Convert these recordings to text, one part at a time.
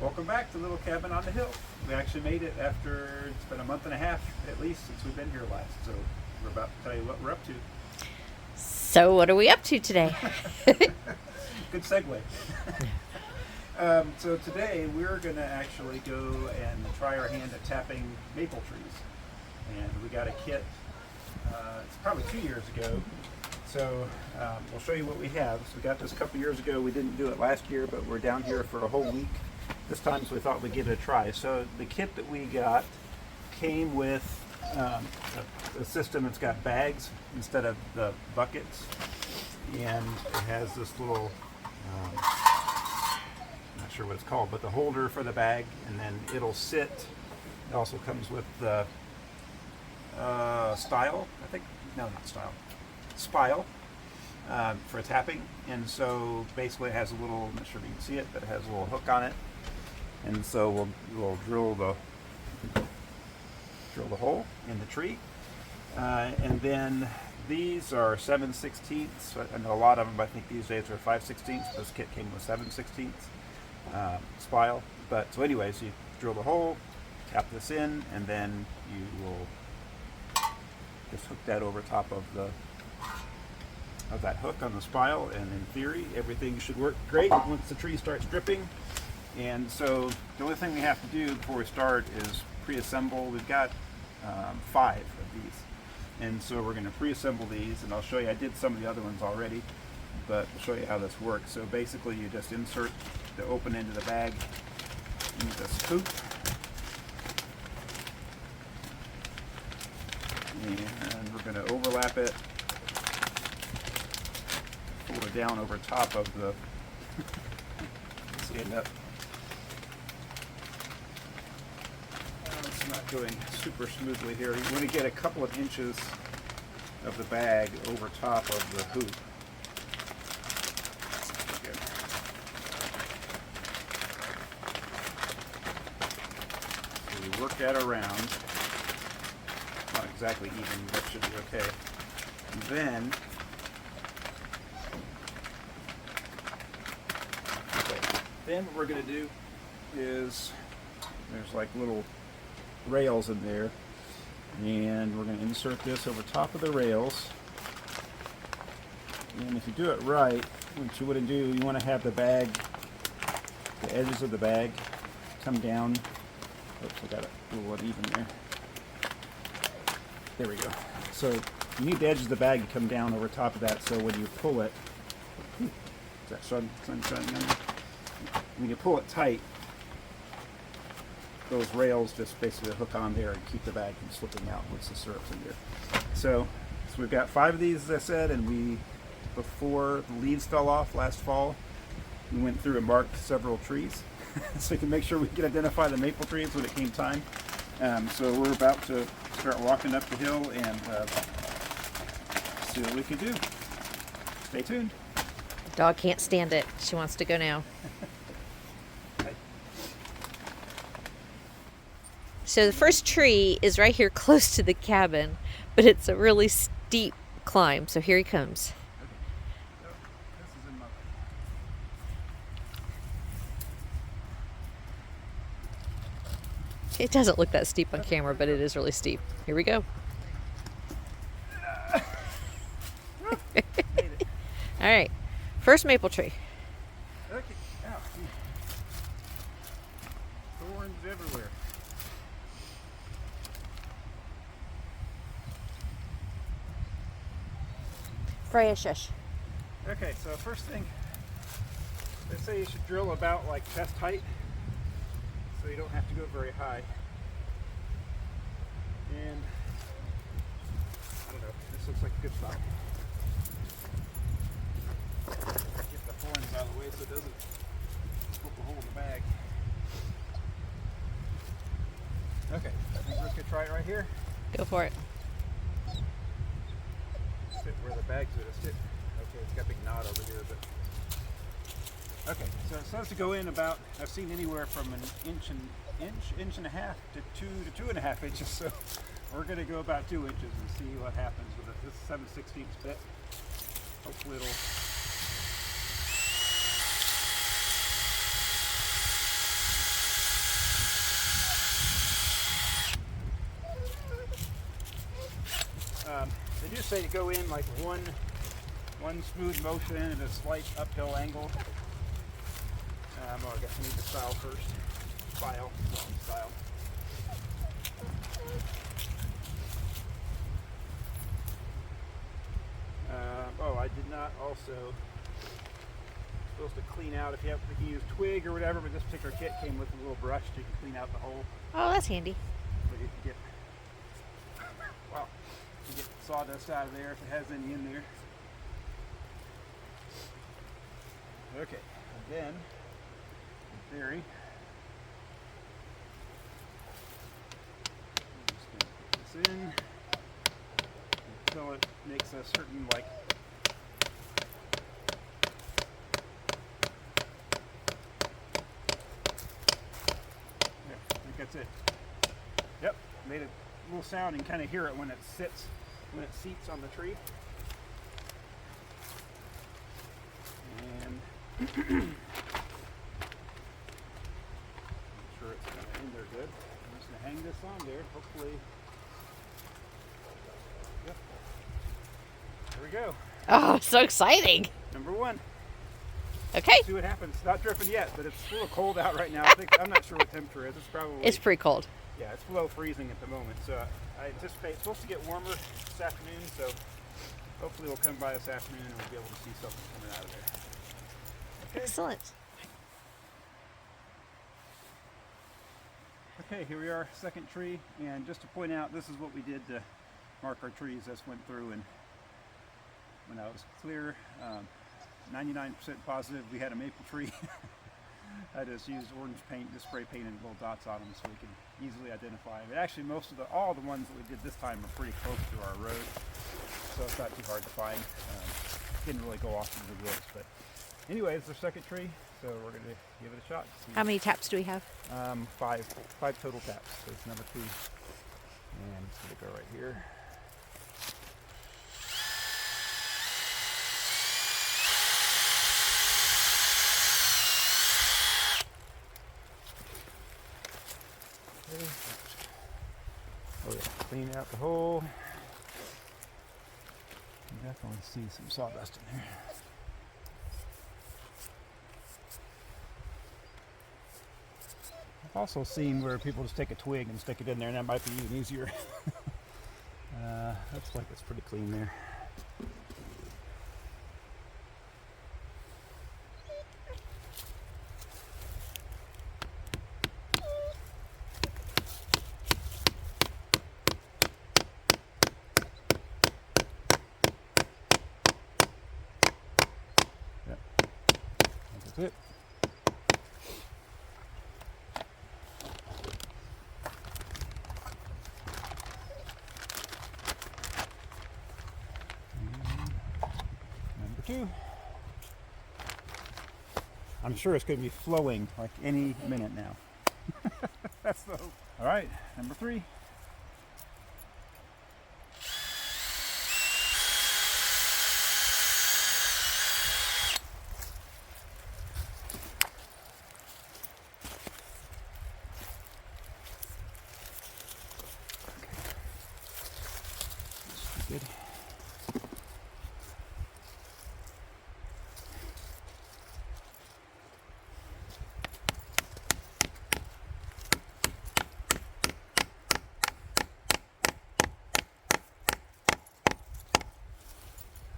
Welcome back to Little Cabin on the Hill. We actually made it after it's been a month and a half at least since we've been here last. So we're about to tell you what we're up to. So, what are we up to today? Good segue. So today we're going to actually go and try our hand at tapping maple trees. And we got a kit, it's probably 2 years ago. So we'll show you what we have. So we got this a couple years ago. We didn't do it last year, but we're down here for a whole week this time, so we thought we'd give it a try. So the kit that we got came with a system that's got bags instead of the buckets, and it has this little not sure what it's called, but the holder for the bag, and then it'll sit. It also comes with the style, I think. No, not style. Spile for tapping. And so basically it has a little, I'm not sure if you can see it, but it has a little hook on it. And so we'll drill the hole in the tree. And then these are 7/16. I know a lot of them, I think these days are 5/16. This kit came with 7/16 spile. But so anyways, you drill the hole, tap this in, and then you will just hook that over top of that hook on the spile, and in theory everything should work great once the tree starts dripping. And so the only thing we have to do before we start is pre-assemble. We've got 5 of these, and so we're going to pre-assemble these, and I'll show you. I did some of the other ones already, but I'll show you how this works. So basically you just insert the open end of the bag into this hoop, and we're going to overlap it, fold it down over top of the stand up. It's not going super smoothly here. You want to get a couple of inches of the bag over top of the hoop. Okay. So you work that around. Not exactly even, but that should be okay. And then what we're going to do is, there's like little rails in there, and we're going to insert this over top of the rails. And if you do it right, what you want to do, you want to have the bag, the edges of the bag come down. Oops, I got it a little uneven there. There we go. So you need the edges of the bag to come down over top of that, so when you pull it, is that sun shining on you? When you pull it tight, those rails just basically hook on there and keep the bag from slipping out once the syrup's in there. So we've got 5 of these, as I said, and before the leaves fell off last fall, we went through and marked several trees so we can make sure we can identify the maple trees when it came time. So we're about to start walking up the hill and see what we can do. Stay tuned. Dog can't stand it. She wants to go now. So the first tree is right here close to the cabin, but it's a really steep climb. So here he comes. It doesn't look that steep on camera, but it is really steep. Here we go. All right, first maple tree. Okay. Ow. Thorns everywhere. Freya, shush. Okay, so first thing, they say you should drill about like chest height, so you don't have to go very high. And I don't know, this looks like a good spot. Get the thorns out of the way so it doesn't poke a hole in the bag. Okay, I think we're just gonna try it right here. Go for it. Sit where the bag's gonna sit. Okay, it's got a big knot over here, but okay. So it says to go in about, I've seen anywhere from an inch and a half to 2 to 2.5 inches. So we're gonna go about 2 inches and see what happens with this 7/16 bit. Hopefully it'll. just say to go in like one smooth motion at a slight uphill angle. Oh, I guess I need the style first. File. Style. I did not also supposed to clean out if you use twig or whatever, but this particular kit came with a little brush so you can clean out the hole. Oh, that's handy. So you can get sawdust out of there if it has any in there. Okay, and then in theory, I'm just going to put this in until it makes a certain like that's it. Yep, made a little sound and kind of hear it when it seats on the tree. And make sure it's kind of in there good. I'm just going to hang this on there. Hopefully, yep. There we go. Oh, so exciting. Number one. Okay. See what happens. It's not dripping yet, but it's a little cold out right now. I'm not sure what temperature it is. It's pretty cold. Yeah, it's below freezing at the moment. So I anticipate it's supposed to get warmer this afternoon. So hopefully we'll come by this afternoon and we'll be able to see something coming out of there. Okay. Excellent. Okay, here we are, second tree. And just to point out, this is what we did to mark our trees. This went through, and when I was clear, 99% positive we had a maple tree. I just used orange paint, just spray painted little dots on them so we can easily identify them. Actually, all the ones that we did this time are pretty close to our road, so it's not too hard to find. Didn't really go off into the woods, but anyway, it's our second tree, so we're going to give it a shot. How many taps do we have? 5 total taps. So it's number 2, and it's going to go right here. Oh yeah, clean out the hole. You definitely see some sawdust in there. I've also seen where people just take a twig and stick it in there, and that might be even easier. Looks like it's pretty clean there. That's it. Number 2. I'm sure it's going to be flowing like any minute now. That's the hope. All right, number 3. Good.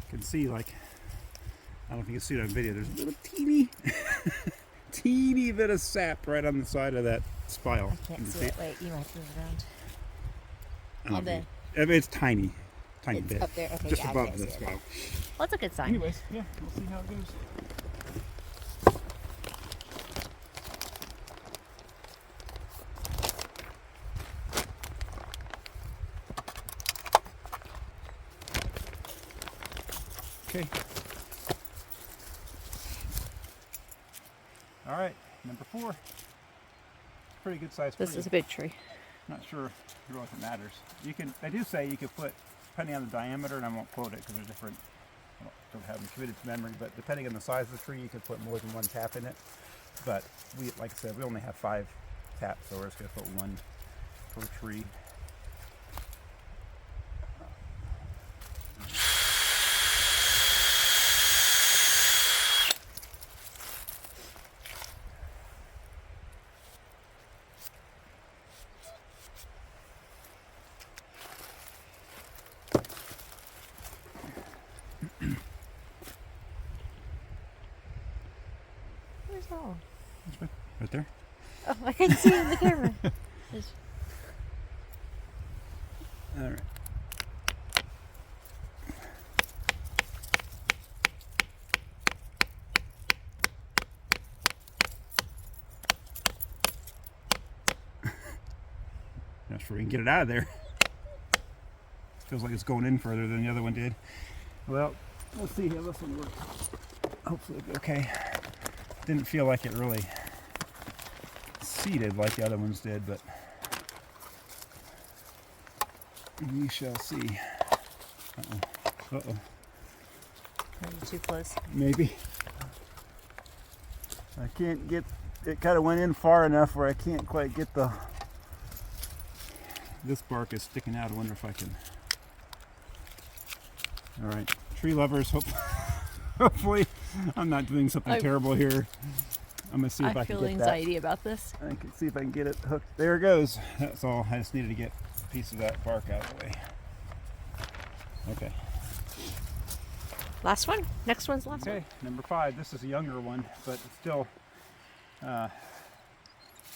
You can see, like, I don't know if you can see it on video, there's a little teeny bit of sap right on the side of that spile. I can't see it. Wait, you might move it around. I mean, it's tiny It's bit. up there. Okay, Just yeah, I above can't the see it. spile. Well, that's a good sign. Anyways, yeah, we'll see how it goes. Okay. All right, number 4. Pretty good size. This is a big tree. Not sure really if it matters. You can. They do say you could put, depending on the diameter, and I won't quote it because they're different. I don't have them committed to memory, but depending on the size of the tree, you could put more than 1 tap in it. But we, like I said, we only have 5 taps, so we're just going to put 1 per tree. Oh. Right there. Oh, I can see it in the camera. There's- All right. Not sure we can get it out of there. Feels like it's going in further than the other one did. Well, let's see how this one works. Hopefully it'll be okay. Didn't feel like it really seated like the other ones did, but we shall see. Uh-oh. Uh-oh. Are you too close? Maybe. I can't get, it kind of went in far enough where I can't quite get the, this bark is sticking out. I wonder if I can. All right, tree lovers, hopefully I'm not doing something terrible here. I'm gonna see if I can feel get anxiety about this. that. I can see if I can get it hooked. There it goes. That's all. I just needed to get a piece of that bark out of the way. Okay. Last one. Next one's last Okay, number 5. This is a younger one, but it's still, they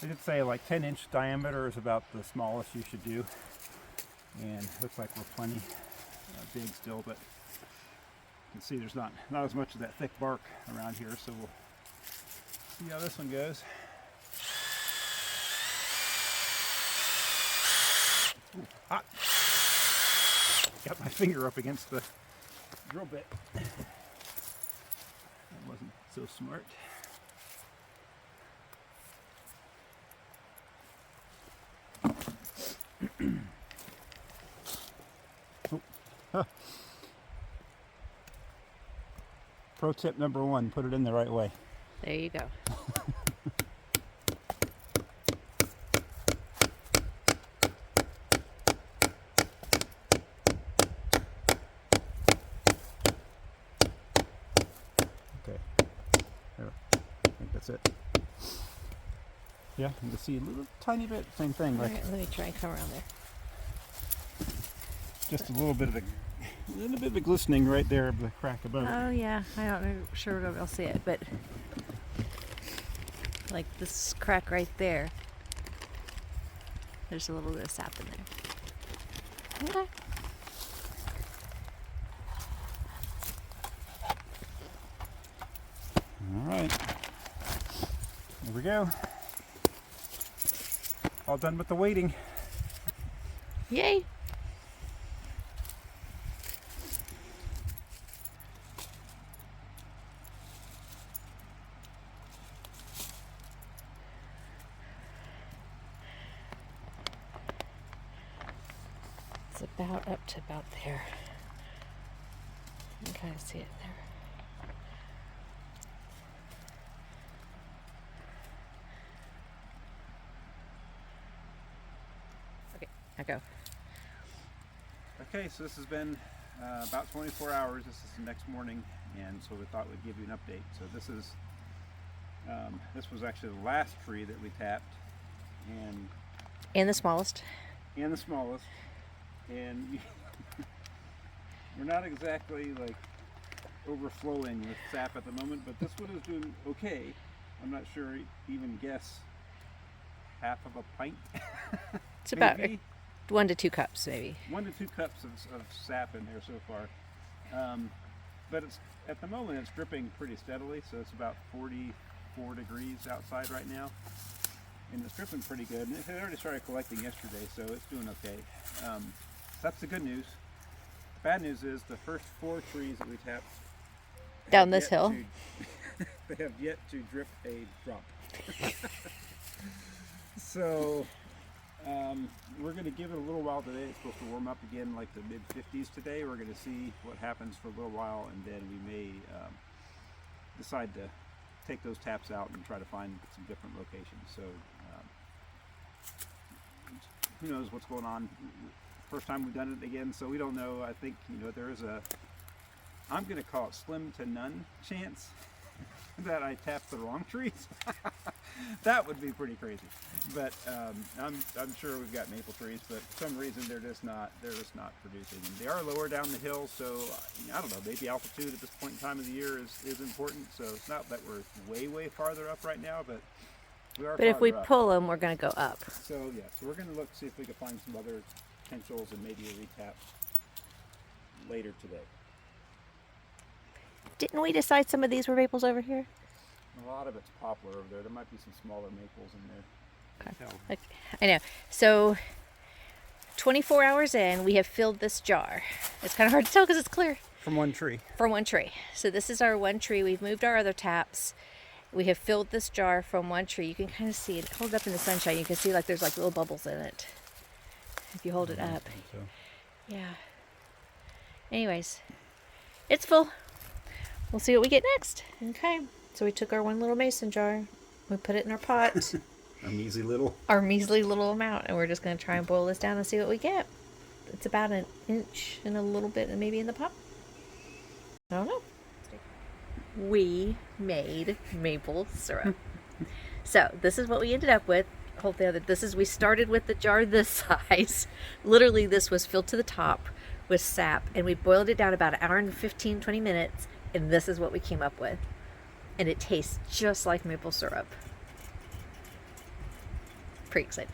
did say like 10-inch diameter is about the smallest you should do. And looks like we're plenty big still, but you can see there's not as much of that thick bark around here, so we'll see how this one goes. Ooh, hot. Got my finger up against the drill bit. That wasn't so smart. Oh. Huh. Pro tip number 1, put it in the right way. There you go. Okay. There. I think that's it. Yeah, you can see a little tiny bit, same thing, All like right, let me try and come around there. just a little bit of a glistening right there of the crack above it. Oh yeah, I don't know. Sure, we're gonna be able to see it, but like this crack right there, there's a little bit of sap in there. Okay. All right. There we go. All done with the waiting. Yay! It's about up to about there. You can kind of see it there. Okay, now go. Okay, so this has been about 24 hours. This is the next morning, and so we thought we'd give you an update. So this was actually the last tree that we tapped, And the smallest. and the smallest, and we're not exactly like overflowing with sap at the moment, but this one is doing okay. I'm not sure even guess half of a pint. It's about Maybe 1 to 2 cups, maybe. 1 to 2 cups of sap in there so far. But it's at the moment it's dripping pretty steadily, so it's about 44 degrees outside right now, and it's dripping pretty good. And it had already started collecting yesterday, so it's doing okay. That's the good news. The bad news is the first 4 trees that we tapped Down this hill. they have yet to drip a drop. So we're going to give it a little while today. It's supposed to warm up again like the mid-50s today. We're going to see what happens for a little while, and then we may decide to take those taps out and try to find some different locations. So who knows what's going on. First time we've done it again, so we don't know. I think there is I'm going to call it slim to none chance that I tapped the wrong trees. That would be pretty crazy. But I'm sure we've got maple trees, but for some reason they're just not producing. And they are lower down the hill, so I don't know. Maybe altitude at this point in time of the year is important. So it's not that we're way farther up right now, but we are. But if we farther up. pull them, we're going to go up. So yeah, so we're going to look see if we can find some other potentials and maybe a retap later today. Didn't we decide some of these were maples over here? A lot of it's poplar over there. There might be some smaller maples in there. Okay. Okay. I know. So 24 hours in, we have filled this jar. It's kind of hard to tell because it's clear. From one tree. From one tree. So this is our one tree. We've moved our other taps. We have filled this jar from one tree. You can kind of see it. Hold it up in the sunshine. You can see like there's like little bubbles in it. If you hold it up. So. Yeah. Anyways, it's full. We'll see what we get next. Okay. So we took our one little mason jar. We put it in our pot. A measly little. Our measly little amount. And we're just going to try and boil this down and see what we get. It's about an inch and a little bit maybe in the pot. I don't know. We made maple syrup. So this is what we ended up with. Hold the other. We started with the jar this size. Literally this was filled to the top with sap. And we boiled it down about an hour and 15, 20 minutes. And this is what we came up with. And it tastes just like maple syrup. Pretty exciting.